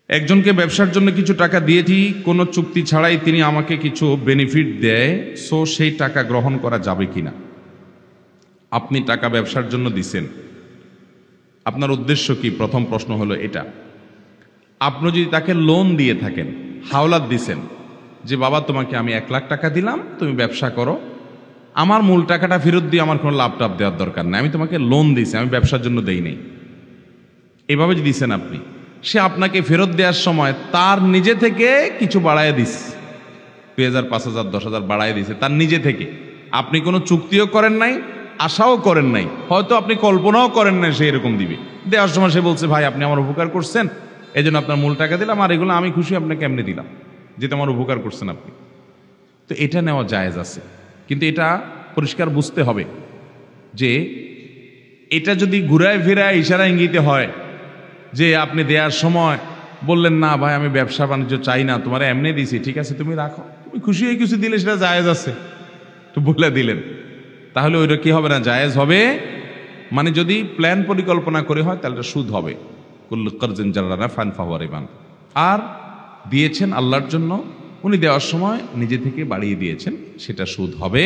একজনকে ব্যবসার জন্য কিছু টাকা দিয়েছি, কোনো চুক্তি ছাড়াই তিনি আমাকে কিছু বেনিফিট দেয়, সো সেই টাকা গ্রহণ করা যাবে কিনা? আপনি টাকা ব্যবসার জন্য দিছেন, আপনার উদ্দেশ্য কি? প্রথম প্রশ্ন হলো এটা। আপনি যদি তাকে লোন দিয়ে থাকেন, হাওলাত দিছেন যে বাবা তোমাকে আমি 1 লাখ টাকা দিলাম, তুমি ব্যবসা করো, আমার মূল টাকাটা ফেরত দিয়ে আমার কোনো লাভ টাভ দেওয়ার দরকার নেই, আমি তোমাকে লোন দিছি, আমি ব্যবসার জন্য দেই নেই, এভাবে যে দিছেন আপনি, সে আপনাকে ফেরত দেওয়ার সময় তার নিজে থেকে কিছু বাড়ায় দিস, 2000, 5000, 10,000 বাড়ায় দিছে তার নিজে থেকে। আপনি কোনো চুক্তিও করেন নাই, আশাও করেন নাই, হয়তো আপনি কল্পনাও করেন নাই সে এরকম দিবে। দেওয়ার সময় সে বলছে ভাই আপনি আমার উপকার করছেন, এই জন্য আপনার মূল টাকা দিলাম, আর এগুলো আমি খুশি আপনাকে এমনি দিলাম, যেটা আমার উপকার করছেন আপনি। তো এটা নেওয়া জায়েজ আছে, কিন্তু এটা পরিষ্কার বুঝতে হবে যে এটা যদি ঘুরায় ফিরায় ইশারা ইঙ্গিতে হয় যে আপনি দেওয়ার সময় বললেন না ভাই আমি ব্যবসা বাণিজ্য চাই না, তোমার এমনি দিছি, ঠিক আছে তুমি রাখো, তুমি খুশি হয়ে কিছু দিলে সেটা জায়েজ আছে, তো বলে দিলেন, তাহলে ওইটা কি হবে না? জায়েজ হবে। মানে যদি প্ল্যান পরিকল্পনা করে হয় তাহলে সুদ হবে। কুল্লু কারজিন জাররা নাফআন ফাহুয়া রিবান। আর দিয়েছেন আল্লাহর জন্য, উনি দেওয়ার সময় নিজে থেকে বাড়িয়ে দিয়েছেন, সেটা সুদ হবে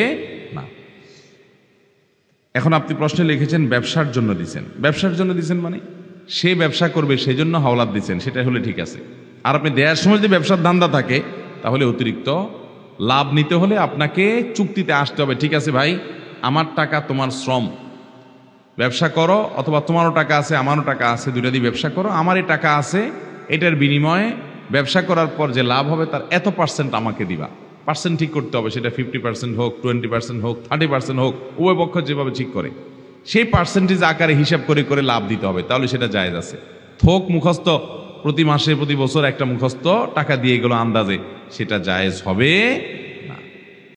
না। এখন আপনি প্রশ্নে লিখেছেন ব্যবসার জন্য দিছেন। ব্যবসার জন্য দিছেন মানে সে ব্যবসা করবে সেজন্য হাওলাত দিচ্ছেন, সেটা হলে ঠিক আছে। আর আপনি দেওয়ার সময় যদি ব্যবসার ধান্দা থাকে তাহলে অতিরিক্ত লাভ নিতে হলে আপনাকে চুক্তিতে আসতে হবে, ঠিক আছে ভাই আমার টাকা তোমার শ্রম, ব্যবসা করো, অথবা তোমারও টাকা আছে আমারও টাকা আছে, দুইটা দিয়ে ব্যবসা করো, আমার এই টাকা আছে, এটার বিনিময়ে ব্যবসা করার পর যে লাভ হবে তার এত পার্সেন্ট আমাকে দিবা। পার্সেন্ট ঠিক করতে হবে, সেটা 50% হোক, 20% হোক, 30% হোক, উভয় পক্ষ যেভাবে ঠিক করে সেই পার্সেন্টেজ আকারে হিসাব করে করে লাভ দিতে হবে, তাহলে সেটা জায়েজ আছে। থোক মুখস্থ প্রতি মাসে প্রতি বছর একটা মুখস্থ টাকা দিয়ে গেল আন্দাজে, সেটা জায়েজ হবে